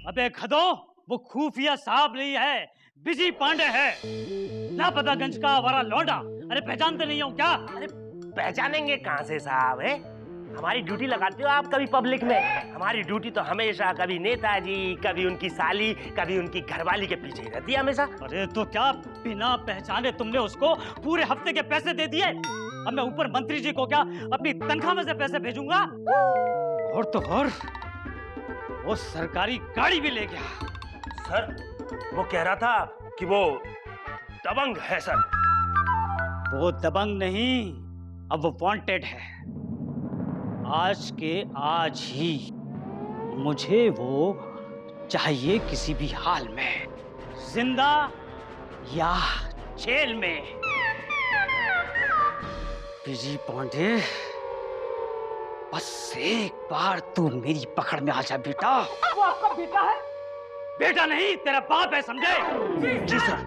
अबे गधो, वो खुफिया साहब नहीं है, बिजी पांडे है, लापतागंज का आवारा लौंडा। अरे पहचानते नहीं हो क्या? अरे पहचानेंगे कहाँ से साहब है? हमारी ड्यूटी लगाते हो आप कभी पब्लिक में? हमारी ड्यूटी तो हमेशा कभी नेताजी, कभी उनकी साली, कभी उनकी घरवाली के पीछे ही रहती है हमेशा। अरे तो क्या बिना पहचाने तुमने उसको पूरे हफ्ते के पैसे दे दिए? अब मैं ऊपर मंत्री जी को क्या अपनी तनख्वाह में से पैसे भेजूंगा? और तो और वो सरकारी गाड़ी भी ले गया। सर वो कह रहा था कि वो दबंग है सर। वो दबंग नहीं, अब वो वांटेड है। आज के आज ही मुझे वो चाहिए किसी भी हाल में, जिंदा या जेल में। बिजी पांडे, बस एक बार तू मेरी पकड़ में आ जा बेटा। वो आपका बेटा है? बेटा नहीं, तेरा बाप है, समझे? जी सर।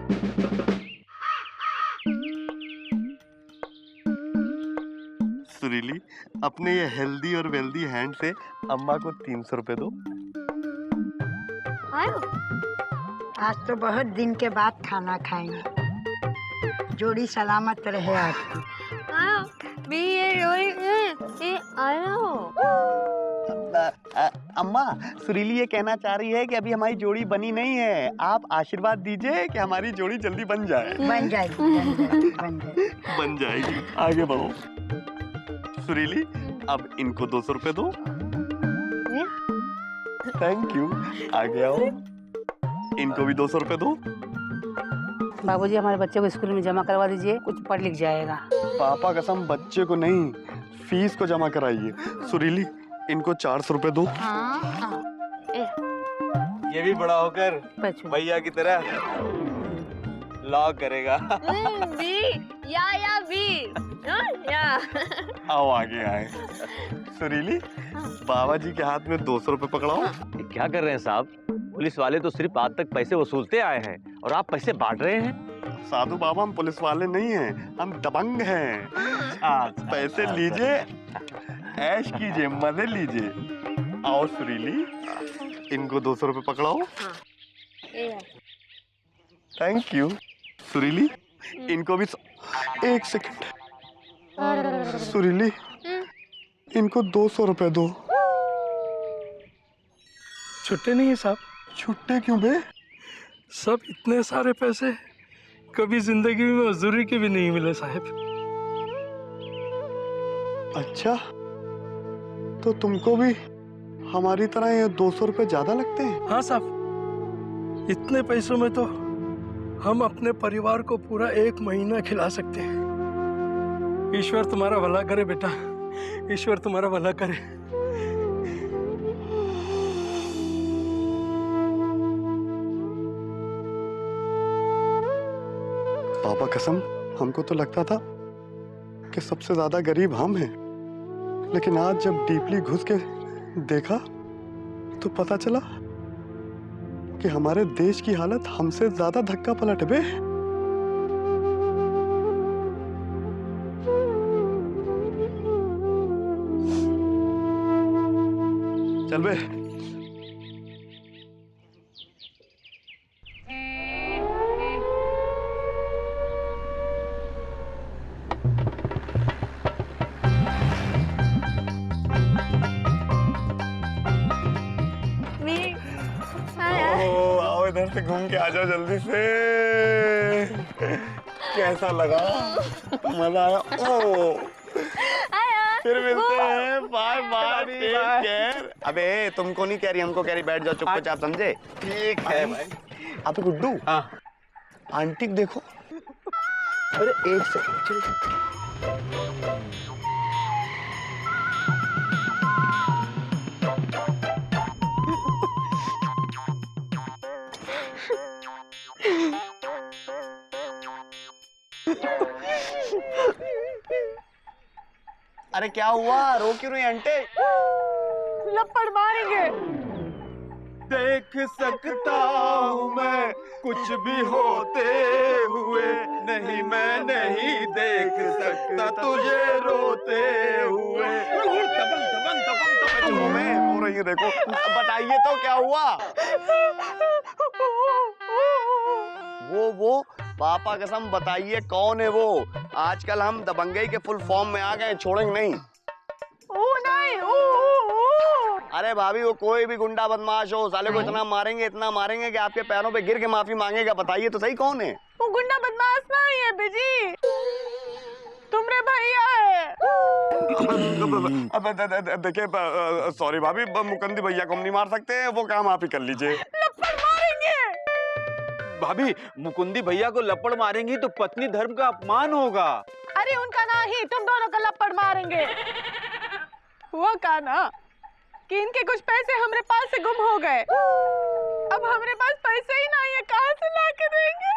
सुरीली, अपने ये हेल्दी और वेल्दी हैंड से अम्मा को 300 रुपए दो। आज तो बहुत दिन के बाद खाना खाएंगे। जोड़ी सलामत रहे आपकी। अम्मा, सुरीली ये कहना चाह रही है कि अभी हमारी जोड़ी बनी नहीं है। आप आशीर्वाद दीजिए कि हमारी जोड़ी जल्दी बन जाए। बन जाएगी, बन जाएगी, बन जाएगी। बन जाएगी। आगे बढ़ो। सुरीली, अब इनको 200 रुपए दो। Thank you. आगे आओ। इनको भी 200 रुपए दो। बाबूजी, हमारे बच्चे को स्कूल में जमा करवा दीजिए, कुछ पढ़ लिख जाएगा। पापा कसम, बच्चे को नहीं, फीस को जमा कराइए। सुरीली, इनको 400 रुपए दो। ये भी बड़ा होकर भैया की तरह लॉ करेगा। आओ आगे आए। सुरीली, बाबा जी के हाथ में 200 रुपए पकड़ाओ। क्या कर रहे हैं साहब? पुलिस वाले तो सिर्फ आज तक पैसे वसूलते आए हैं और आप पैसे बांट रहे हैं। साधु बाबा, हम पुलिस वाले नहीं हैं, हम दबंग हैं। पैसे लीजिए, ऐश कीजिए, मजे लीजिए। आओ सुरीली, इनको 200 रुपए पकड़ाओ। Thank you. सुरीली, इनको भी 1 सेकंड। सुरीली, इनको 200 रुपए दो। छुट्टे नहीं है साहब। छुट्टे क्यों बे? सब इतने सारे पैसे कभी जिंदगी में मजदूरी के भी नहीं मिले साहब। अच्छा, तो तुमको भी हमारी तरह ये 200 रुपए ज्यादा लगते हैं? हाँ साहब, इतने पैसों में तो हम अपने परिवार को पूरा 1 महीना खिला सकते हैं। ईश्वर तुम्हारा भला करे बेटा, ईश्वर तुम्हारा भला करे। पापा कसम, हमको तो लगता था कि सबसे ज्यादा गरीब हम हैं, लेकिन आज जब डीपली घुस के देखा तो पता चला कि हमारे देश की हालत हमसे ज्यादा धक्का पलट बे। चल बे। इधर से घूम के आ जाओ जल्दी से। कैसा लगा? मजा आया? ओ, फिर मिलते हैं। Bye bye, take care. अबे तुमको नहीं कह रही, हमको कह रही। बैठ जाओ चुपचाप, समझे? ठीक है भाई। अबे गुड्डू, आंटी को देखो। अरे 1 सेकंड, चल। अरे क्या हुआ? रो क्यों रही आंटी? लपड़ मारेंगे। देख सकता हूँ मैं कुछ भी होते हुए, नहीं मैं नहीं देख सकता तुझे रोते हुए। दबंग दबंग दबंग दबंग हो रही है देखो। बताइए तो क्या हुआ? वो पापा कसम बताइए कौन है वो? आजकल हम दबंगई के फुल फॉर्म में आ गए, छोड़ेंगे नहीं। अरे भाभी वो कोई भी गुंडा बदमाश हो, साले को इतना मारेंगे कि आपके पैरों पे गिर के माफी मांगेगा। बताइए तो सही कौन है? वो गुंडा बदमाश नहीं है बिजी, तुमरे भैया है। देखिए सॉरी भाभी, मुकंदी भैया को हम नहीं मार सकते, वो काम आप ही कर लीजिए। लपड़ मारेंगे। भाभी मुकुंदी भैया को लपड़ मारेंगी तो पत्नी धर्म का अपमान होगा। अरे उनका ना ही, तुम दोनों का लपड़ मारेंगे। वो कहा ना कि इनके कुछ पैसे हमारे पास से गुम हो गए, अब हमारे पास पैसे ही नहीं है, कहाँ से ला के देंगे?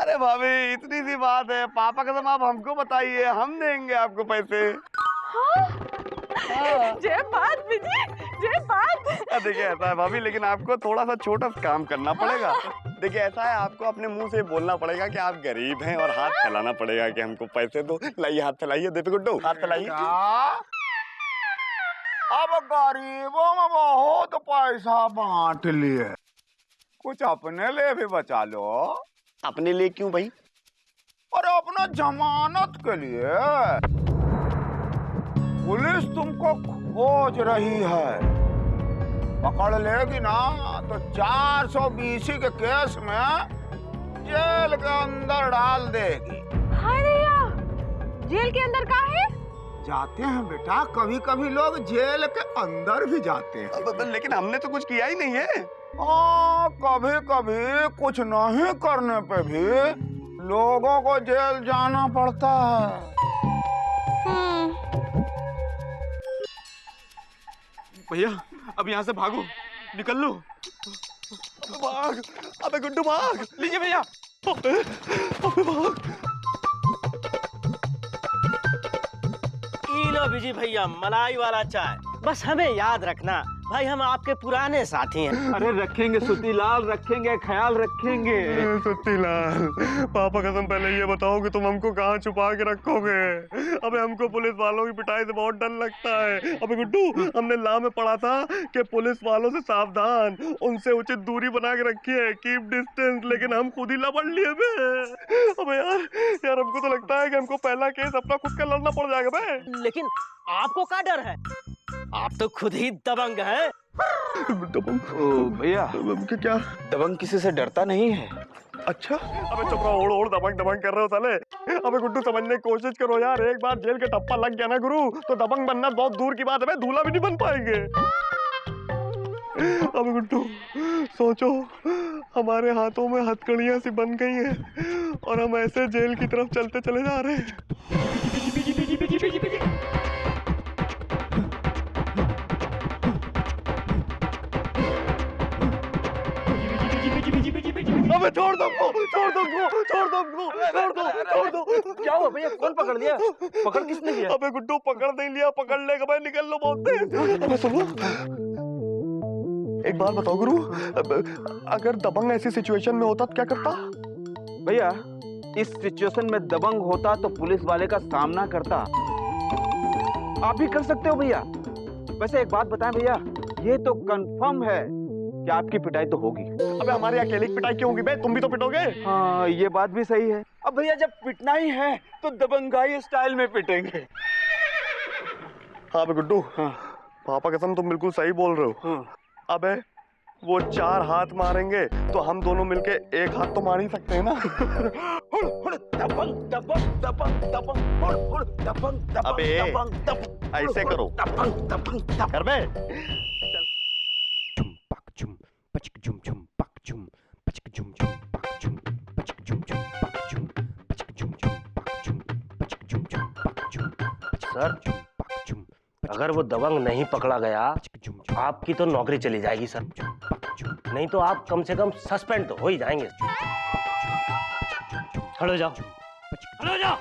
अरे भाभी इतनी सी बात है, पापा कसम आप हमको बताइए, हम देंगे आपको पैसे। जय बात बिजी, जय बात। देखिए ऐसा है भाभी, लेकिन आपको थोड़ा सा छोटा काम करना पड़ेगा। देखिए ऐसा है, आपको अपने मुंह से बोलना पड़ेगा कि आप गरीब हैं और हाथ फैलाना पड़ेगा कि हमको पैसे दो। लाइए हाथ फैलाइए, देते गुड्डू हाथ फैलाइए। अब गरीबों में बहुत पैसा बांट लिए, कुछ अपने लिए भी बचा लो। अपने लिए क्यों भाई? और अपना जमानत के लिए। पुलिस तुमको खोज रही है, पकड़ लेगी ना तो 420 के केस में जेल के अंदर डाल देगी। हाय भैया, जेल के अंदर का है? जाते हैं बेटा, कभी कभी लोग जेल के अंदर भी जाते हैं। लेकिन हमने तो कुछ किया ही नहीं है। कभी कभी कुछ नहीं करने पे भी लोगों को जेल जाना पड़ता है। भैया अब यहाँ से भागो, निकल लो। भाग, अबे गुड्डू भाग। लीजिए भैया। अबे भाग। लो बिजी भैया, मलाई वाला चाय। बस हमें याद रखना भाई, हम आपके पुराने साथी हैं। अरे रखेंगे सुतीलाल, रखेंगे, ख्याल रखेंगे। सुतीलाल, पापा कसम पहले ये बताओ कि तुम हमको कहाँ छुपा के रखोगे? अबे हमको पुलिस वालों की पिटाई से बहुत डर लगता है। अबे गुड्डू, हमने लॉ में पढ़ा था कि पुलिस वालों से सावधान, उनसे उचित दूरी बना के रखिए, कीप डिस्टेंस, लेकिन हम खुद ही लपड़ लिए बे। अबे यार हमको तो लगता है कि हमको पहला केस अपना खुद का लड़ना पड़ जाएगा बे। लेकिन आपको क्या डर है? आप तो खुद ही दबंग हैं। ओ भैया, क्या दबंग किसी से डरता नहीं है। अच्छा, अबे चुप रहो, ओड़ दबंग कर रहे हो साले। अबे गुड्डू समझने की कोशिश करो यार, एक बार जेल के टप्पा लग गया ना गुरु, तो दबंग बनना बहुत दूर की बात है, दूल्हा भी नहीं बन पाएंगे। अबे गुड्डू सोचो, हमारे हाथों में हथकड़ियां सी बन गई हैं और हम ऐसे जेल की तरफ चलते चले जा रहे हैं। अबे छोड़ दो। क्या हुआ भैया, कौन पकड़ लिया? पकड़ किसने लिया? अबे गुड्डू पकड़ नहीं लिया, पकड़ लेगा भाई, निकल लो बहुत तेज। अबे सुनो, एक बात बताओ गुरु, अगर दबंग ऐसी सिचुएशन में होता तो क्या करता? भैया इस सिचुएशन में दबंग होता तो पुलिस वाले का सामना करता। आप भी कर सकते हो भैया। वैसे एक बात बताएं भैया, ये तो कंफर्म है कि आपकी पिटाई तो होगी। अबे हमारी अकेले की पिटाई क्यों होगी बे? तुम भी तो पिटोगे। हाँ ये बात भी सही है। अब भैया जब पिटना ही है तो दबंगाई स्टाइल में पिटेंगे। हाँ बे गुड्डू, पापा कसम तुम बिल्कुल सही बोल रहे हो। अबे वो 4 हाथ मारेंगे तो हम दोनों मिलके एक हाथ तो मार ही सकते हैं ना। अबे ऐसे करो, कर बे। सर, अगर वो दबंग नहीं पकड़ा गया, आपकी तो नौकरी चली जाएगी सर। नहीं तो आप कम से कम सस्पेंड तो हो ही जाएंगे। खड़े हो जाओ, खड़े हो जाओ।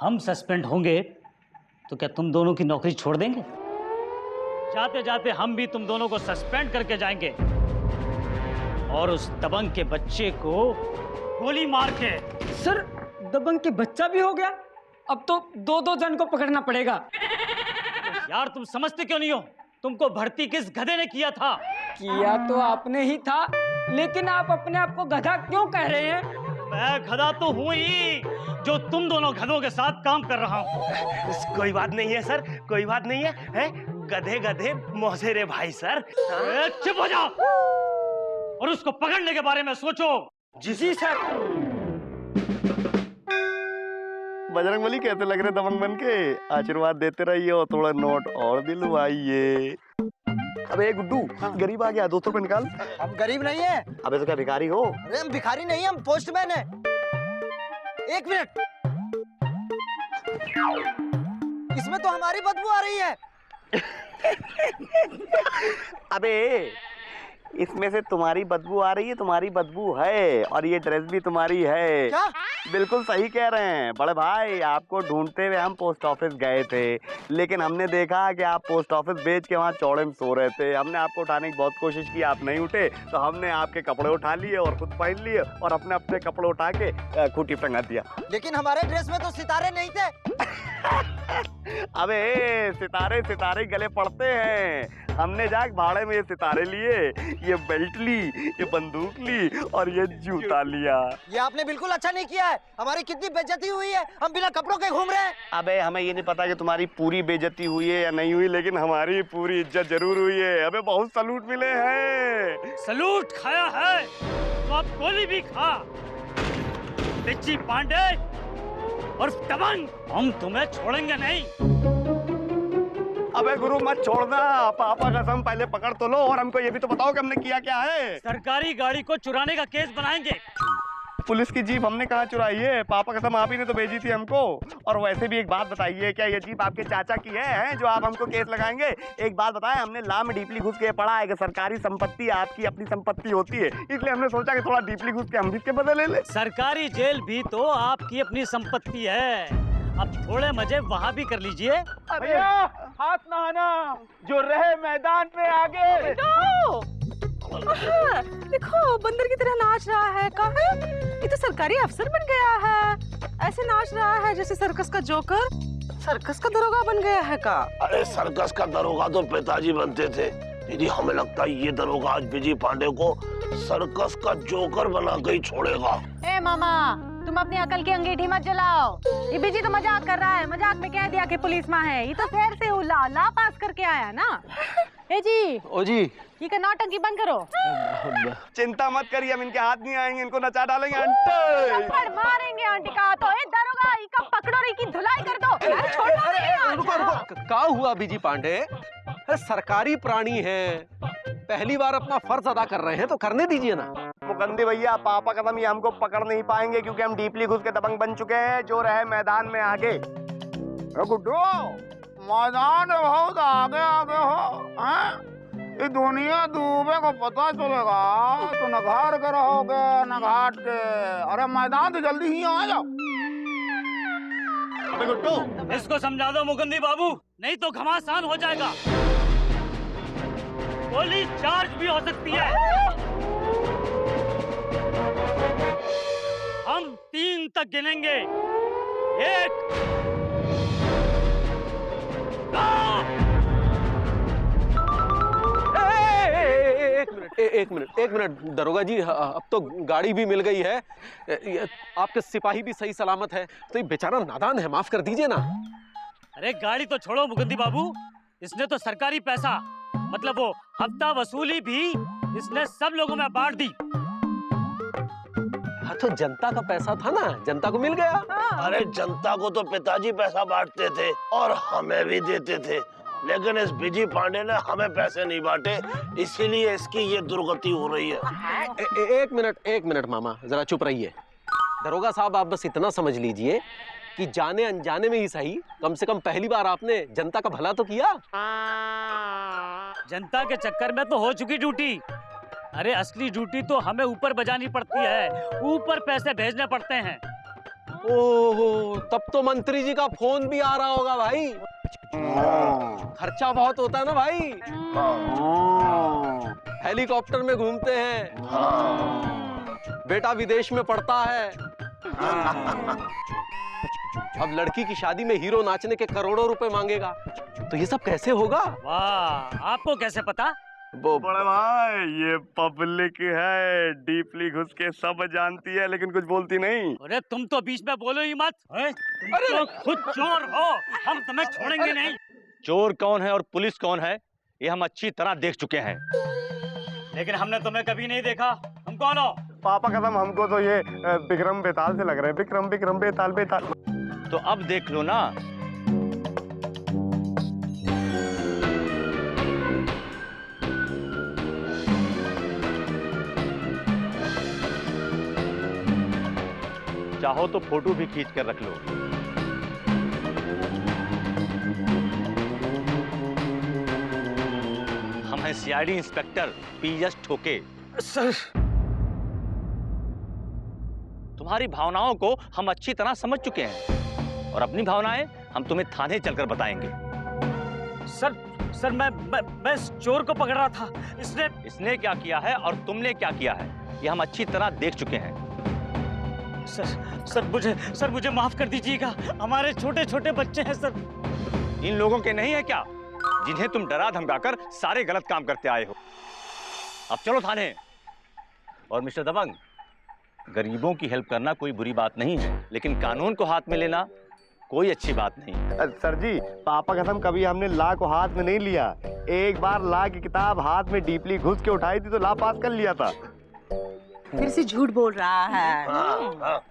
हम सस्पेंड होंगे तो क्या तुम दोनों की नौकरी छोड़ देंगे? जाते जाते हम भी तुम दोनों को सस्पेंड करके जाएंगे और उस दबंग के बच्चे को गोली मार के। सर दबंग के बच्चा भी हो गया, अब तो दो दो जन को पकड़ना पड़ेगा। यार तुम समझते क्यों नहीं हो? तुमको भर्ती किस गधे ने किया था? किया तो आपने ही था, लेकिन आप अपने आप को गधा क्यों कह रहे हैं? मैं गधा तो हूँ ही, जो तुम दोनों गधों के साथ काम कर रहा हूँ। कोई बात नहीं है सर, कोई बात नहीं है, हैं? गधे गधे मोसेरे भाई सर। चुप हो जाओ और उसको पकड़ने के बारे में सोचो। जी सर। बजरंगबली कैसे लग रहे दबंग बन के? आशीर्वाद देते रहिए और थोड़ा नोट और दिलवाइए। अबे गुड्डू, गरीब आ गया, 200 रुपए निकाल। हम गरीब नहीं है। अबे तो क्या भिखारी हो? अरे हम भिखारी नहीं, हम पोस्टमैन है। एक मिनट, इसमें तो हमारी बदबू आ रही है। अबे इसमें से तुम्हारी बदबू आ रही है, तुम्हारी बदबू है, और ये ड्रेस भी तुम्हारी है। क्या? बिल्कुल सही कह रहे हैं बड़े भाई। आपको ढूंढते हुए हम पोस्ट ऑफिस गए थे, लेकिन हमने देखा कि आप पोस्ट ऑफिस बेच के वहाँ चौड़े में सो रहे थे। हमने आपको उठाने की बहुत कोशिश की, आप नहीं उठे, तो हमने आपके कपड़े उठा लिए और खुद पहन लिए और अपने अपने कपड़े उठा के खूंटी टंगा दिया। लेकिन हमारे ड्रेस में तो सितारे नहीं थे। अबे सितारे सितारे गले पड़ते हैं। हमने जाके भाड़े में ये सितारे लिए, ये बेल्ट ली, ये बंदूक ली और ये जूता लिया। ये आपने बिल्कुल अच्छा नहीं किया है। हमारी कितनी बेइज्जती हुई है, हम बिना कपड़ों के घूम रहे हैं। अबे हमें ये नहीं पता कि तुम्हारी पूरी बेइज्जती हुई है या नहीं हुई, लेकिन हमारी पूरी इज्जत जरूर हुई है। अबे बहुत सलूट मिले हैं। सलूट खाया है तो अब गोली भी खा। बिच्ची पांडे और दबंग, हम तुम्हें छोड़ेंगे नहीं। अबे गुरु मत छोड़ना, पापा कसम पहले पकड़ तो लो और हमको ये भी तो बताओ कि हमने किया क्या है। सरकारी गाड़ी को चुराने का केस बनाएंगे। पुलिस की जीप हमने कहाँ चुराई है? पापा कसम आप ही ने तो भेजी थी हमको। और वैसे भी एक बात बताइए, क्या ये जीप आपके चाचा की है जो आप हमको केस लगाएंगे? एक बात बताएं, हमने लॉ में डीपली घुस के पढ़ा है कि सरकारी संपत्ति आपकी अपनी संपत्ति होती है, इसलिए हमने सोचा कि थोड़ा डीपली घुस के हम भी इसके बदले ले ले। सरकारी जेल भी तो आपकी अपनी संपत्ति है, अब थोड़े मजे वहाँ भी कर लीजिए। भैया हाथ नहाना, जो रहे मैदान में आगे। देखो बंदर की तरह नाच रहा है। कहाँ है? ये तो सरकारी अफसर बन गया है, ऐसे नाच रहा है जैसे सर्कस का जोकर सर्कस का दरोगा बन गया है का। अरे सर्कस का दरोगा तो पिताजी बनते थे दीदी, हमें लगता है ये दरोगा आज बिजी पांडे को सर्कस का जोकर बना के ही छोड़ेगा। ए मामा, तुम अपनी अकल की अंगीठी मत जलाओ। ये बिजी तो मजाक कर रहा है, मजाक में कह दिया कि पुलिस माँ है। ये तो शहर से ला पास करके आया ना। ए जी, ओ जी, ये का नौटंकी बंद करो। चिंता मत करिए, हम इनके हाथ नहीं आएंगे, इनको नचा डालेंगे। आंटी पर मारेंगे आंटी का तो। ए दरोगा, इका पकड़ो, इकी धुलाई कर दो। छोड़ना नहीं है। रुको, क्या हुआ बिजी पांडे? अरे सरकारी प्राणी है, पहली बार अपना फर्ज अदा कर रहे हैं तो करने दीजिए ना। मुकंदी भैया, पापा कसम ये हमको पकड़ नहीं पाएंगे क्योंकि हम डीपली घुस के दबंग बन चुके हैं। जो रहे मैदान में आगे। गुड्डू, मैदान बहुत आगे आगे हो, हैं? ये दुनिया डूबे को पता चलेगा तो न घर के रहोगे न घाट के। अरे मैदान तो जल्दी ही आ जाओ। अबे गुड्डू, इसको समझा दो मुकंदी बाबू, नहीं तो घमासान हो जाएगा। पुलिस चार्ज भी हो सकती है। हम 3 तक गिनेंगे। 1 एक मिनट दरोगा जी, अब तो गाड़ी भी मिल गई है, आपके सिपाही भी सही सलामत है, तो ये बेचारा नादान है, माफ कर दीजिए ना। अरे गाड़ी तो छोड़ो मुकंदी बाबू, इसने तो सरकारी पैसा मतलब वो हफ्ता वसूली भी इसने सब लोगों में बांट दी। हाँ तो जनता का पैसा था ना, जनता को मिल गया। अरे जनता को तो पिताजी पैसा बांटते थे और हमें भी देते थे, लेकिन इस बिजी पांडे ने हमें पैसे नहीं बांटे, इसीलिए इसकी ये दुर्गति हो रही है। एक मिनट मामा, जरा चुप रहिए। दरोगा साहब, आप बस इतना समझ लीजिए कि जाने अनजाने में ही सही, कम से कम पहली बार आपने जनता का भला तो किया। जनता के चक्कर में तो हो चुकी ड्यूटी। अरे असली ड्यूटी तो हमें ऊपर बजानी पड़ती है, ऊपर पैसे भेजने पड़ते हैं। ओहो, तब तो मंत्री जी का फोन भी आ रहा होगा भाई। खर्चा बहुत होता है ना भाई। हेलीकॉप्टर में घूमते हैं, बेटा विदेश में पढ़ता है, अब लड़की की शादी में हीरो नाचने के करोड़ों रुपए मांगेगा, तो ये सब कैसे होगा? वाह, आपको कैसे पता? वो बड़े भाई, ये पब्लिक है, डीपली घुस के सब जानती है लेकिन कुछ बोलती नहीं। अरे तुम तो बीच में बोलो ही मत। तुम तो खुद चोर हो, हम तुम्हें छोड़ेंगे नहीं। चोर कौन है और पुलिस कौन है ये हम अच्छी तरह देख चुके हैं, लेकिन हमने तुम्हें कभी नहीं देखा। तुम कौन हो? पापा कसम, हमको तो ये विक्रम बेताल से लग रहे हैं। विक्रम विक्रम बेताल बेताल। तो अब देख लो ना। चाहो तो फोटो भी खींच कर रख लो। हम हैं सीआईडी इंस्पेक्टर पीएस ठोके। सर, तुम्हारी भावनाओं को हम अच्छी तरह समझ चुके हैं और अपनी भावनाएं हम तुम्हें थाने चलकर बताएंगे। सर मैं इस चोर को पकड़ रहा था। इसने क्या किया है और तुमने क्या किया है ये हम अच्छी तरह देख चुके हैं। सर मुझे माफ कर दीजिएगा, हमारे छोटे छोटे बच्चे हैं सर। इन लोगों के नहीं है क्या जिन्हें तुम डरा धमकाकर सारे गलत काम करते आए हो? अब चलो थाने। और मिस्टर दबंग, गरीबों की हेल्प करना कोई बुरी बात नहीं है, लेकिन कानून को हाथ में लेना कोई अच्छी बात नहीं। सर जी, पापा कसम कभी हमने लॉ को हाथ में नहीं लिया। एक बार लॉ की किताब हाथ में डीपली घुस के उठाई थी तो लॉ पास कर लिया था। फिर से झूठ बोल रहा है।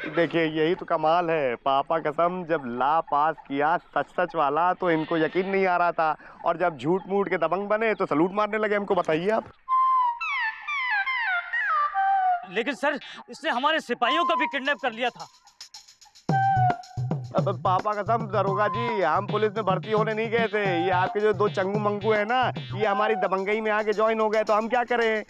देखिए यही तो कमाल है। पापा कसम जब लॉ पास किया सच वाला तो इनको यकीन नहीं आ रहा था, और जब झूठ मूठ के दबंग बने तो सलूट मारने लगे हमको। बताइए आप। लेकिन सर, इसने हमारे सिपाहियों को भी किडनैप कर लिया था। अब पापा कसम दरोगा जी, हम पुलिस में भर्ती होने नहीं गए थे। ये आपके जो दो चंगू मंगू है ना, ये हमारी दबंगई में आके ज्वाइन हो गए, तो हम क्या करें?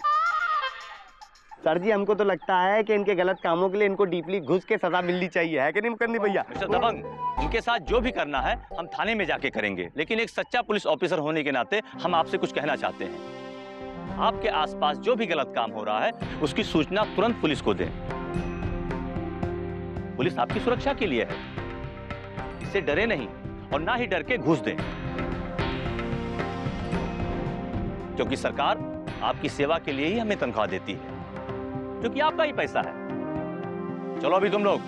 सर जी, हमको तो लगता है कि इनके गलत कामों के लिए इनको डीपली घुस के सजा मिलनी चाहिए, है कि नहीं मुकंदी भैया? मिस्टर दबंग, इनके साथ जो भी करना है हम थाने में जाके करेंगे, लेकिन एक सच्चा पुलिस ऑफिसर होने के नाते हम आपसे कुछ कहना चाहते हैं। आपके आसपास जो भी गलत काम हो रहा है उसकी सूचना तुरंत पुलिस को दें। पुलिस आपकी सुरक्षा के लिए है, इससे डरे नहीं और ना ही डर के घूस दें, क्योंकि सरकार आपकी सेवा के लिए ही हमें तनख्वाह देती है, क्योंकि आपका ही पैसा है। चलो अभी तुम लोग।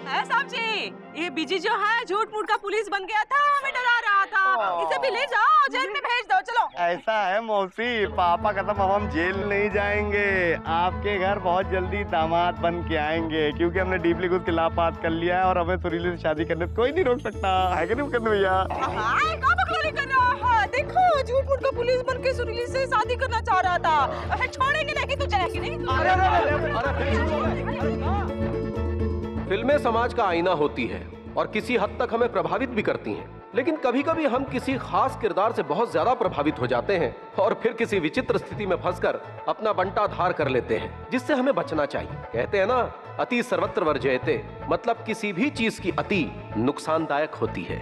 साहब जी, ये बीजी जो है झूठ मूठ का पुलिस बन गया था, हमें डरा रहा था। इसे भी ले जाओ, जेल में भेज दो। चलो। ऐसा है मौसी, पापा कसम अब हम जेल नहीं जाएंगे। आपके घर बहुत जल्दी दामाद बन के आएंगे, क्योंकि हमने डीपली घुस के लॉ पास कर लिया है और हमें सुरीली से शादी करने कोई नहीं रोक सकता, है कि नहीं मुकंदी भैया? देखो, झूठ मूठ का पुलिस बन के सुरीली से शादी करना चाह रहा था। छोड़ेंगे नहीं तो जाएंगे नहीं। फिल्में समाज का आईना होती है और किसी हद तक हमें प्रभावित भी करती हैं, लेकिन कभी कभी हम किसी खास किरदार से बहुत ज्यादा प्रभावित हो जाते हैं और फिर किसी विचित्र स्थिति में फंसकर अपना बंटा धार कर लेते हैं, जिससे हमें बचना चाहिए। कहते हैं ना, अति सर्वत्र वर्जयते, मतलब किसी भी चीज की अति नुकसानदायक होती है।